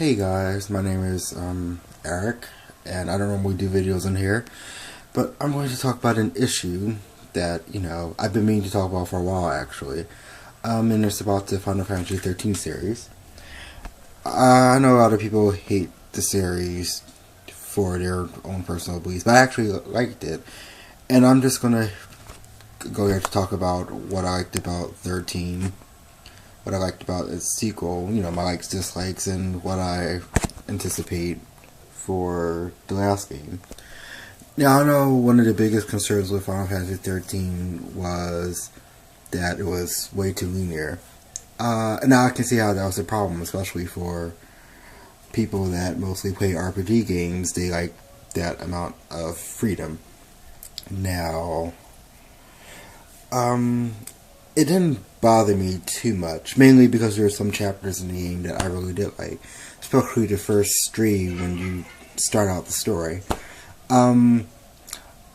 Hey guys, my name is Eric, and I don't normally do videos in here, but I'm going to talk about an issue that, I've been meaning to talk about for a while actually, and it's about the Final Fantasy 13 series. I know a lot of people hate the series for their own personal beliefs, but I actually liked it, and I'm just going to go here to talk about what I liked about 13, what I liked about its sequel, my likes, dislikes, and what I anticipate for the last game. Now, I know one of the biggest concerns with Final Fantasy 13 was that it was way too linear. And now I can see how that was a problem, especially for people that mostly play RPG games. They like that amount of freedom. Now, it didn't bother me too much, mainly because there were some chapters in the game that I really did like, especially the first three when you start out the story. My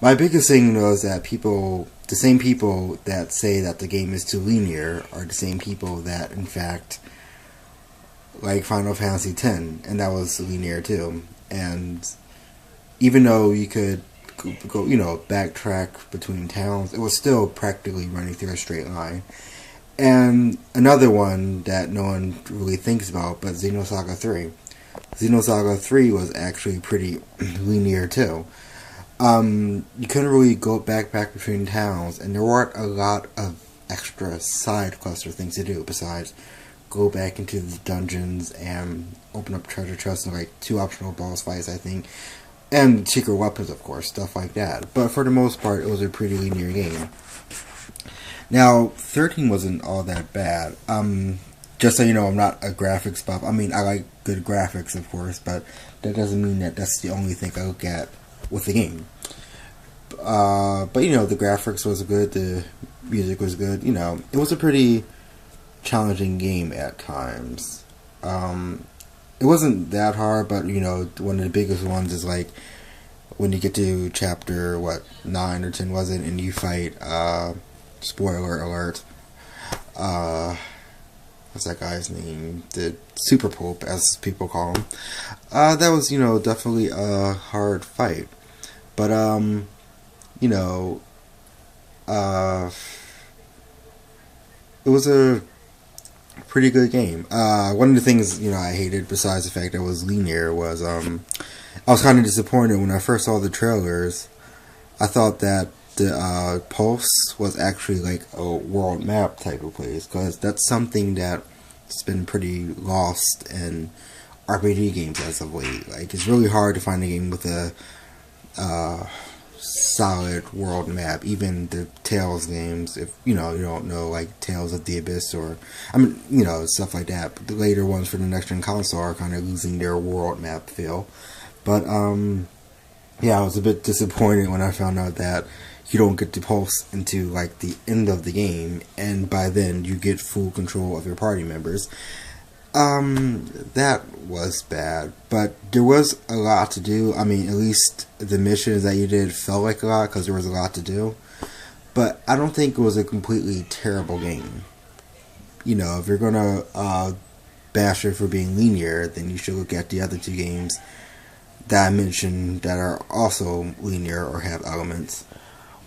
biggest thing was that the same people that say that the game is too linear are the same people that, in fact, like Final Fantasy X, and that was linear too. And even though you could go, backtrack between towns, it was still practically running through a straight line. And another one that no one really thinks about, but Xenosaga 3. Xenosaga 3 was actually pretty linear too. You couldn't really go back between towns, and there weren't a lot of extra side cluster things to do besides go back into the dungeons and open up treasure chests and like 2 optional boss fights, I think. And secret weapons, of course, stuff like that. But for the most part, it was a pretty linear game. Now, 13 wasn't all that bad. Just so you know, I'm not a graphics buff. I mean, I like good graphics, of course, but that doesn't mean that that's the only thing I look at with the game. But, the graphics was good, the music was good, It was a pretty challenging game at times. It wasn't that hard, but, one of the biggest ones is, like, when you get to chapter, 9 or 10 was it, and you fight, spoiler alert, what's that guy's name? The Super Pope, as people call him. That was, definitely a hard fight. But, it was a pretty good game. One of the things, I hated, besides the fact that it was linear, was, I was kind of disappointed when I first saw the trailers. I thought that the Pulse was actually like a world map type of place, because that's something that's been pretty lost in RPG games as of late. Like, it's really hard to find a game with a solid world map. Even the Tales games, if you don't know, like Tales of the Abyss, or stuff like that. But the later ones for the next gen console are kind of losing their world map feel. But yeah, I was a bit disappointed when I found out that you don't get to pulse into like the end of the game, and by then you get full control of your party members. That was bad, but there was a lot to do. I mean, at least the missions that you did felt like a lot, because there was a lot to do. But I don't think it was a completely terrible game. If you're gonna bash it for being linear, then you should look at the other 2 games that I mentioned that are also linear or have elements.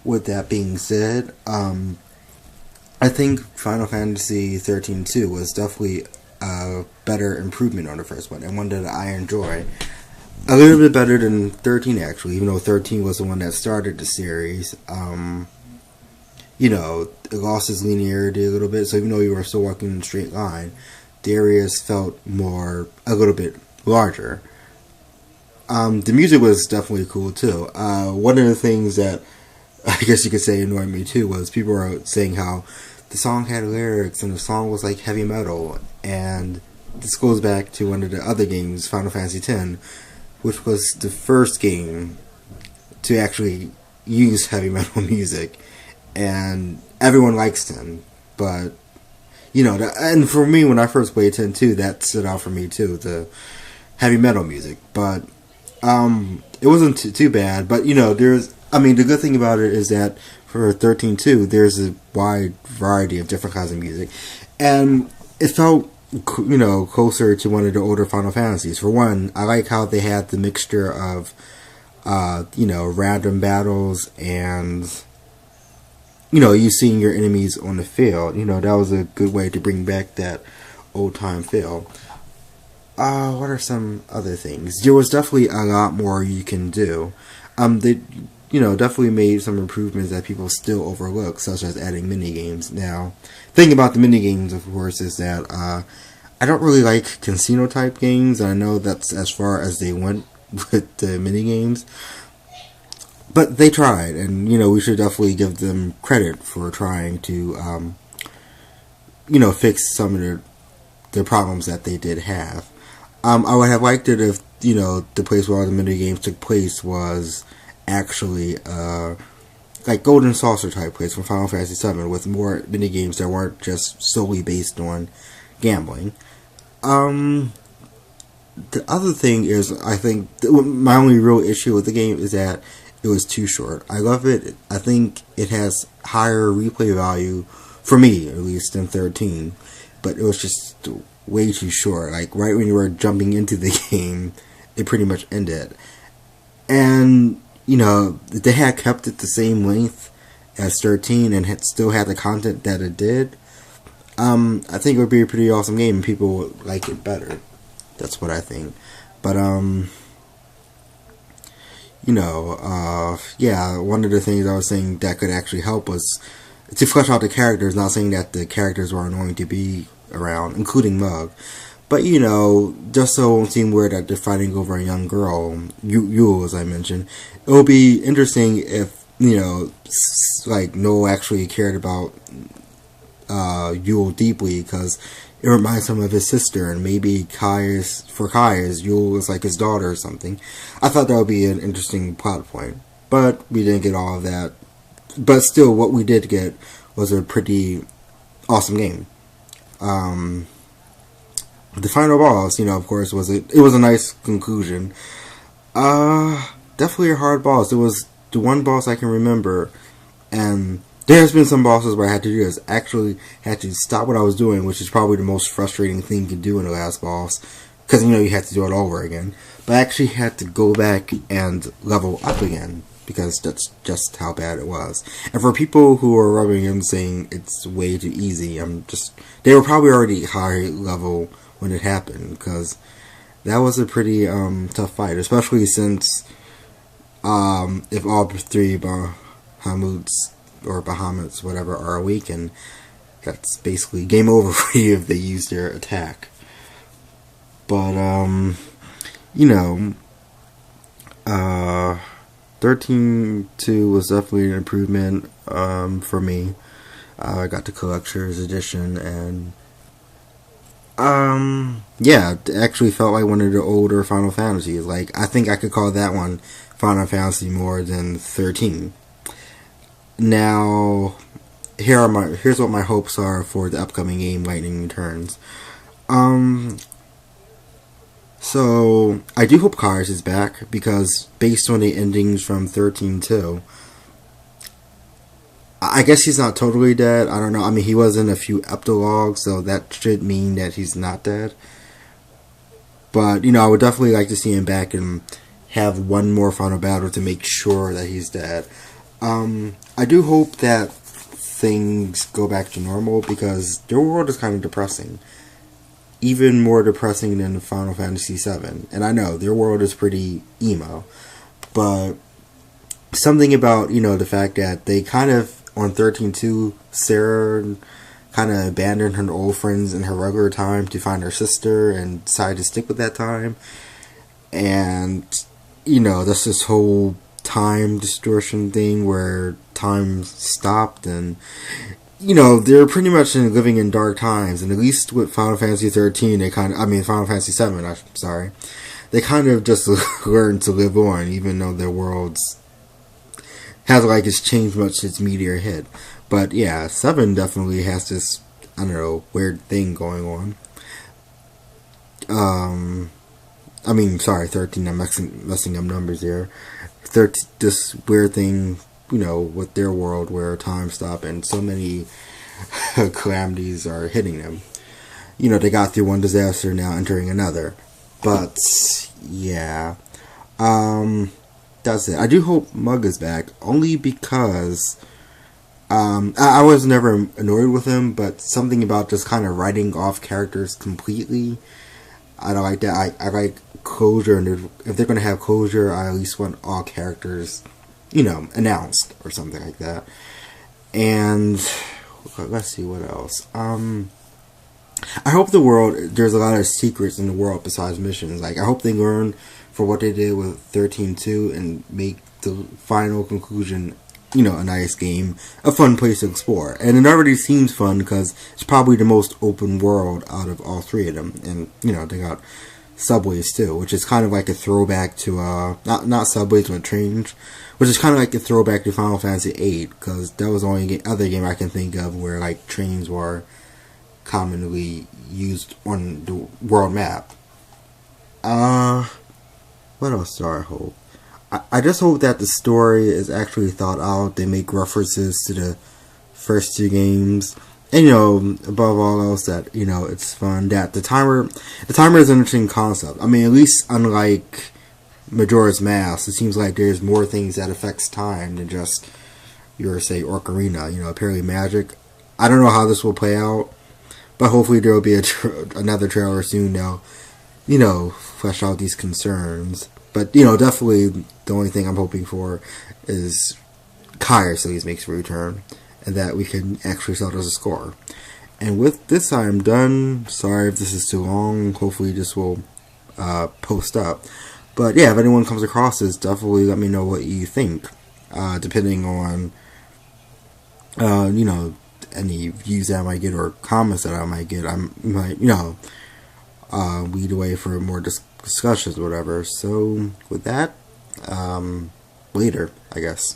With that being said, I think Final Fantasy 13-2 was definitely a better improvement on the first one, and one that I enjoy. A little bit better than 13, actually, even though 13 was the one that started the series. It lost its linearity a little bit, so even though you were still walking in a straight line, the areas felt a little bit larger. The music was definitely cool, too. One of the things that I guess you could say annoyed me, too, was people were saying how the song had lyrics, and the song was like heavy metal, and this goes back to one of the other games, Final Fantasy X, which was the first game to actually use heavy metal music, and everyone likes 10, but, and for me, when I first played 10 too, that stood out for me too, the heavy metal music, but, it wasn't too bad, but, the good thing about it is that for 13-2, there's a wide variety of different kinds of music, and it felt closer to one of the older Final Fantasies. For one, I like how they had the mixture of, random battles and, you seeing your enemies on the field. That was a good way to bring back that old time feel. What are some other things? There was definitely a lot more you can do. They, definitely made some improvements that people still overlook, such as adding mini games. Now, thing about the mini games, of course, is that I don't really like casino type games. I know that's as far as they went with the mini games, but they tried, and we should definitely give them credit for trying to, fix some of the problems that they did have. I would have liked it if the place where all the mini games took place was actually like Golden Saucer type place from Final Fantasy VII, with more mini games that weren't just solely based on gambling. The other thing is, I think my only real issue with the game is that it was too short. I love it. I think it has higher replay value, for me at least, than 13, but it was just way too short. Like, right when you were jumping into the game, it pretty much ended. And, if they had kept it the same length as 13 and had still had the content that it did, I think it would be a pretty awesome game and people would like it better. That's what I think. But, one of the things I was saying that could actually help was to flesh out the characters, not saying that the characters were annoying to be around, including Mug. But, just so it won't seem weird that they're fighting over a young girl, Yule, as I mentioned, it would be interesting if, like, Noel actually cared about Yule deeply, because it reminds him of his sister, and maybe Caius, Yule is like his daughter or something. I thought that would be an interesting plot point, but we didn't get all of that. But still, what we did get was a pretty awesome game. The final boss, of course, was a nice conclusion. Definitely a hard boss. It was the one boss I can remember, and there's been some bosses where I had to do this. Actually, had to stop what I was doing, which is probably the most frustrating thing you can do in the last boss, because you had to do it all over again. But I actually had to go back and level up again, because that's just how bad it was. And for people who are rubbing in saying it's way too easy, they were probably already high level when it happened, because that was a pretty tough fight, especially since if all three Bahamuts or Bahamut, whatever, are awakened, that's basically game over for you if they use their attack. But 13.2 was definitely an improvement for me. I got the collector's edition, and it actually felt like one of the older Final Fantasies. Like, I think I could call that one Final Fantasy more than 13. Now, here's what my hopes are for the upcoming game, Lightning Returns. So I do hope Caius is back, because based on the endings from 13.2, I guess he's not totally dead. I don't know. I mean, he was in a few epilogues, so that should mean that he's not dead. But, I would definitely like to see him back and have one more final battle to make sure that he's dead. I do hope that things go back to normal, because their world is kind of depressing. Even more depressing than Final Fantasy VII. And I know, their world is pretty emo. But something about, the fact that they kind of, on 13.2, Sarah kind of abandoned her old friends in her regular time to find her sister and decided to stick with that time. And, that's this whole time distortion thing where time stopped, and they're pretty much living in dark times. And at least with Final Fantasy 13, Final Fantasy 7, I'm sorry, they kind of just learned to live on, even though their worlds hasn't it's changed much since Meteor hit. But yeah, 7 definitely has this, weird thing going on. 13, I'm messing up numbers here. This weird thing, with their world where time stopped and so many calamities are hitting them. they got through one disaster, now entering another. But yeah, that's it. I do hope Mug is back, only because I was never annoyed with him, but something about just kind of writing off characters completely, I don't like that. I like closure, and if they're going to have closure, I at least want all characters, announced or something like that. And let's see what else. I hope there's a lot of secrets in the world besides missions. Like, I hope they learn for what they did with 13.2 and make the final conclusion, a nice game, a fun place to explore. And it already seems fun because it's probably the most open world out of all three of them. And, they got subways too, which is kind of like a throwback to, not subways, but trains, which is kind of like a throwback to Final Fantasy VIII, because that was the only other game I can think of where, like, trains were commonly used on the world map. What else do I hope? I just hope that the story is actually thought out. They make references to the first two games, and above all else, that it's fun. That the timer is an interesting concept. I mean, at least unlike Majora's Mask, it seems like there's more things that affects time than just your, say, Ocarina. Apparently magic. I don't know how this will play out, but hopefully there will be another trailer soon now, flesh out these concerns. But, definitely the only thing I'm hoping for is Kairos at least makes a return, and that we can actually sell it as a score. And with this, I am done. Sorry if this is too long. Hopefully this will post up. But yeah, if anyone comes across this, definitely let me know what you think. Depending on, any views that I might get or comments that I might get, I might, lead away for more discussions or whatever. So with that, later, I guess.